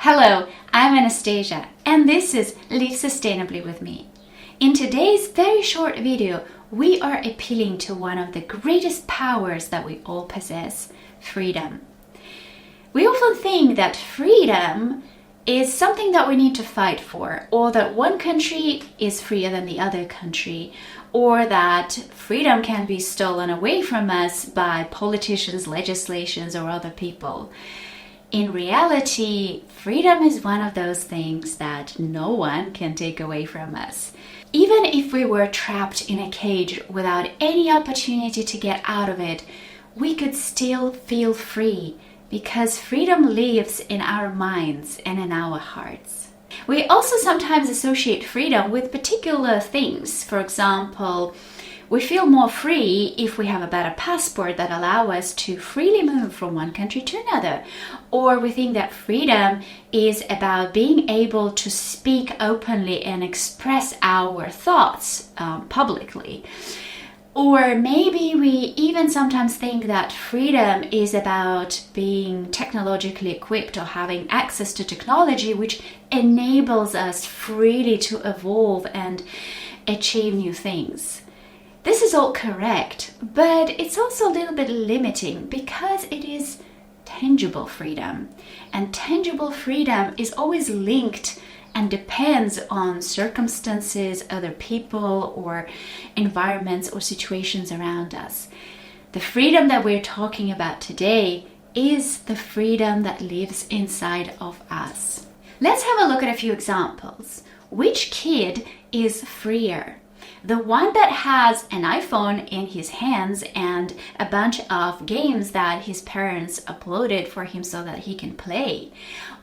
Hello, I'm Anastasia, and this is Live Sustainably with me. In today's very short video, we are appealing to one of the greatest powers that we all possess, freedom. We often think that freedom is something that we need to fight for, or that one country is freer than the other country, or that freedom can be stolen away from us by politicians, legislations, or other people. In reality, freedom is one of those things that no one can take away from us. Even if we were trapped in a cage without any opportunity to get out of it, we could still feel free because freedom lives in our minds and in our hearts. We also sometimes associate freedom with particular things. For example, we feel more free if we have a better passport that allows us to freely move from one country to another. Or we think that freedom is about being able to speak openly and express our thoughts publicly. Or maybe we even sometimes think that freedom is about being technologically equipped or having access to technology, which enables us freely to evolve and achieve new things. This is all correct, but it's also a little bit limiting because it is tangible freedom. And tangible freedom is always linked and depends on circumstances, other people, or environments or situations around us. The freedom that we're talking about today is the freedom that lives inside of us. Let's have a look at a few examples. Which kid is freer? The one that has an iPhone in his hands and a bunch of games that his parents uploaded for him so that he can play.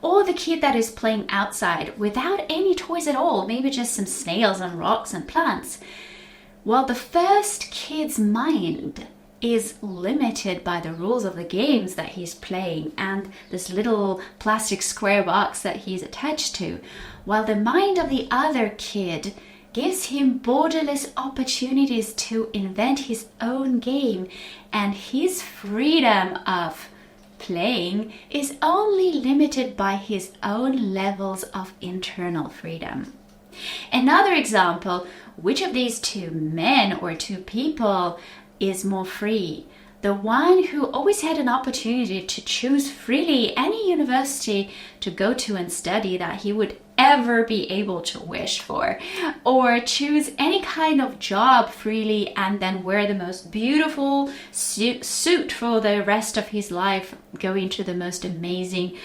Or the kid that is playing outside without any toys at all, maybe just some snails and rocks and plants. Well, the first kid's mind is limited by the rules of the games that he's playing and this little plastic square box that he's attached to, while the mind of the other kid gives him borderless opportunities to invent his own game, and his freedom of playing is only limited by his own levels of internal freedom. Another example, which of these two men or two people is more free? The one who always had an opportunity to choose freely any university to go to and study that he would ever be able to wish for, or choose any kind of job freely and then wear the most beautiful suit for the rest of his life, going to the most amazing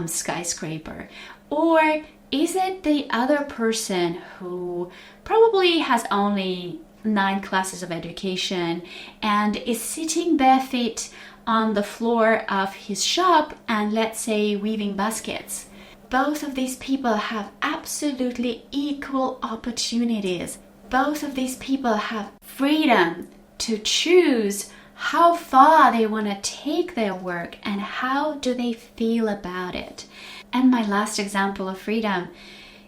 skyscraper? Or is it the other person who probably has only 9 classes of education and is sitting barefoot on the floor of his shop and, let's say, weaving baskets? Both of these people have absolutely equal opportunities. Both of these people have freedom to choose how far they want to take their work and how do they feel about it. And my last example of freedom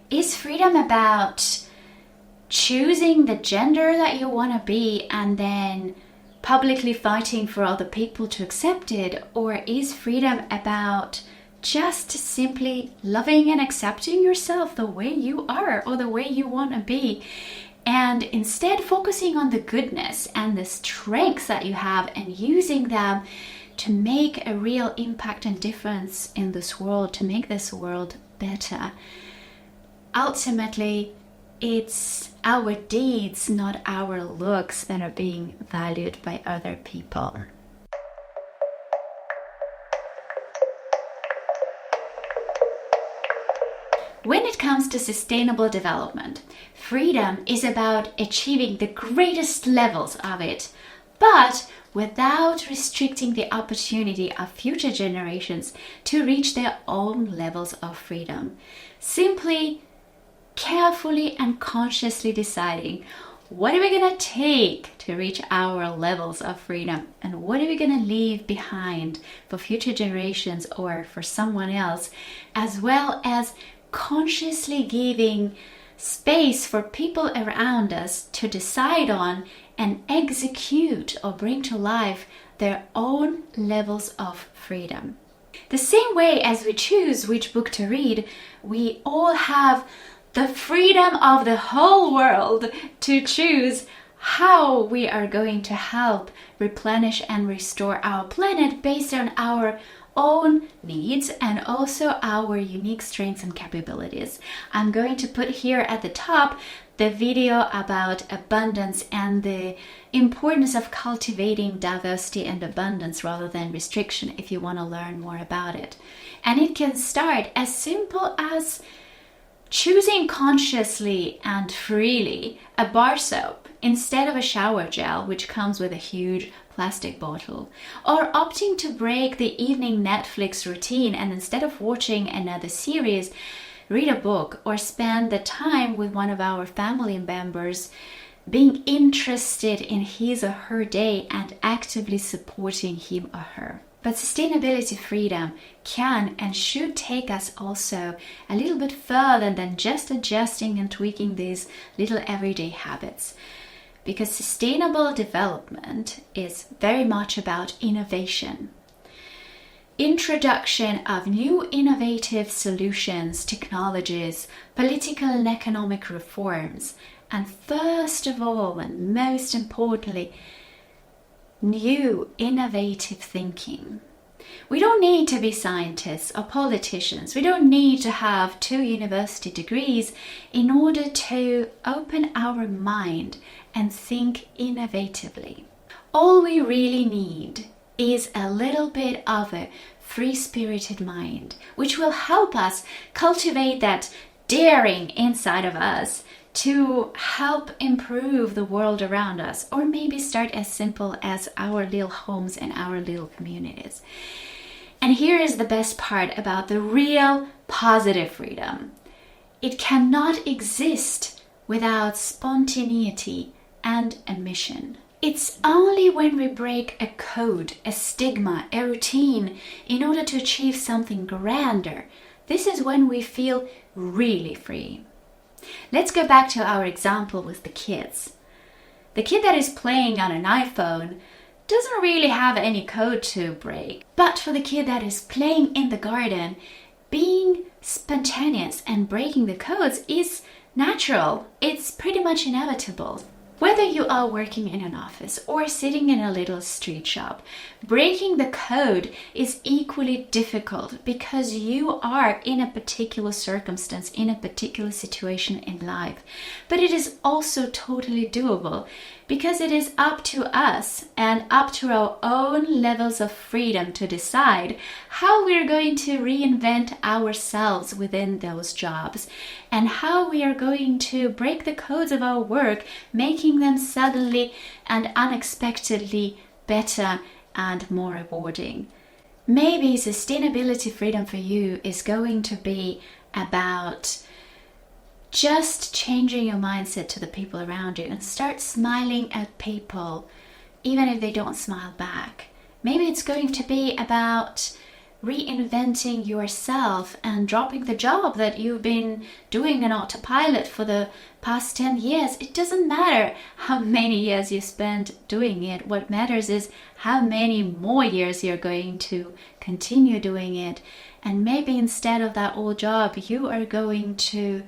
is freedom about choosing the gender that you want to be and then publicly fighting for other people to accept it? Or is freedom about just simply loving and accepting yourself the way you are or the way you want to be, and instead focusing on the goodness and the strengths that you have and using them to make a real impact and difference in this world, to make this world better? Ultimately, it's our deeds, not our looks, that are being valued by other people. When it comes to sustainable development, freedom is about achieving the greatest levels of it, but without restricting the opportunity of future generations to reach their own levels of freedom. Simply, carefully and consciously deciding, what are we going to take to reach our levels of freedom, and what are we going to leave behind for future generations or for someone else, as well as consciously giving space for people around us to decide on and execute or bring to life their own levels of freedom. The same way as we choose which book to read, we all have the freedom of the whole world to choose how we are going to help replenish and restore our planet based on our own needs and also our unique strengths and capabilities. I'm going to put here at the top the video about abundance and the importance of cultivating diversity and abundance rather than restriction if you want to learn more about it. And it can start as simple as choosing consciously and freely a bar soap instead of a shower gel, which comes with a huge plastic bottle, or opting to break the evening Netflix routine and instead of watching another series, read a book or spend the time with one of our family members, being interested in his or her day and actively supporting him or her. But sustainability freedom can and should take us also a little bit further than just adjusting and tweaking these little everyday habits. Because sustainable development is very much about innovation. Introduction of new innovative solutions, technologies, political and economic reforms, and first of all and most importantly, new innovative thinking. We don't need to be scientists or politicians. We don't need to have 2 university degrees in order to open our mind and think innovatively. All we really need is a little bit of a free-spirited mind, which will help us cultivate that daring inside of us to help improve the world around us, or maybe start as simple as our little homes and our little communities. And here is the best part about the real positive freedom. It cannot exist without spontaneity and a mission. It's only when we break a code, a stigma, a routine in order to achieve something grander. This is when we feel really free. Let's go back to our example with the kids. The kid that is playing on an iPhone doesn't really have any code to break. But for the kid that is playing in the garden, being spontaneous and breaking the codes is natural. It's pretty much inevitable. Whether you are working in an office or sitting in a little street shop, breaking the code is equally difficult because you are in a particular circumstance, in a particular situation in life. But it is also totally doable because it is up to us and up to our own levels of freedom to decide how we're going to reinvent ourselves within those jobs and how we are going to break the codes of our work, making them suddenly and unexpectedly better and more rewarding. Maybe sustainability freedom for you is going to be about just changing your mindset to the people around you and start smiling at people, even if they don't smile back. Maybe it's going to be about reinventing yourself and dropping the job that you've been doing on autopilot for the past 10 years. It doesn't matter how many years you spent doing it. What matters is how many more years you're going to continue doing it. And maybe instead of that old job, you are going to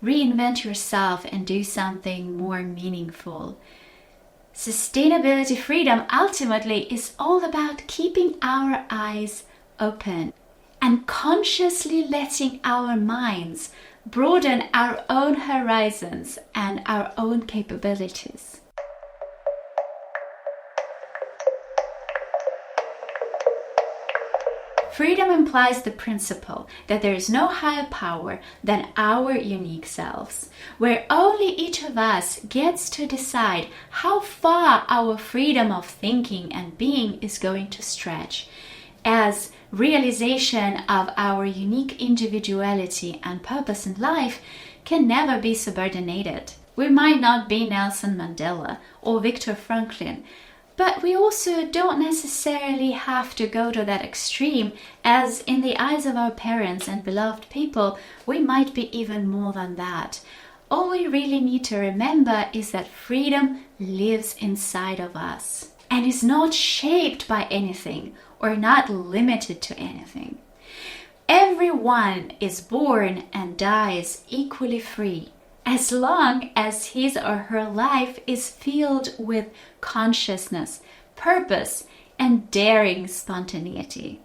reinvent yourself and do something more meaningful. Sustainability freedom ultimately is all about keeping our eyes open and consciously letting our minds broaden our own horizons and our own capabilities. Freedom implies the principle that there is no higher power than our unique selves, where only each of us gets to decide how far our freedom of thinking and being is going to stretch, as realization of our unique individuality and purpose in life can never be subordinated. We might not be Nelson Mandela or Viktor Franklin, but we also don't necessarily have to go to that extreme, as in the eyes of our parents and beloved people, we might be even more than that. All we really need to remember is that freedom lives inside of us and is not shaped by anything or not limited to anything. Everyone is born and dies equally free, as long as his or her life is filled with consciousness, purpose, and daring spontaneity.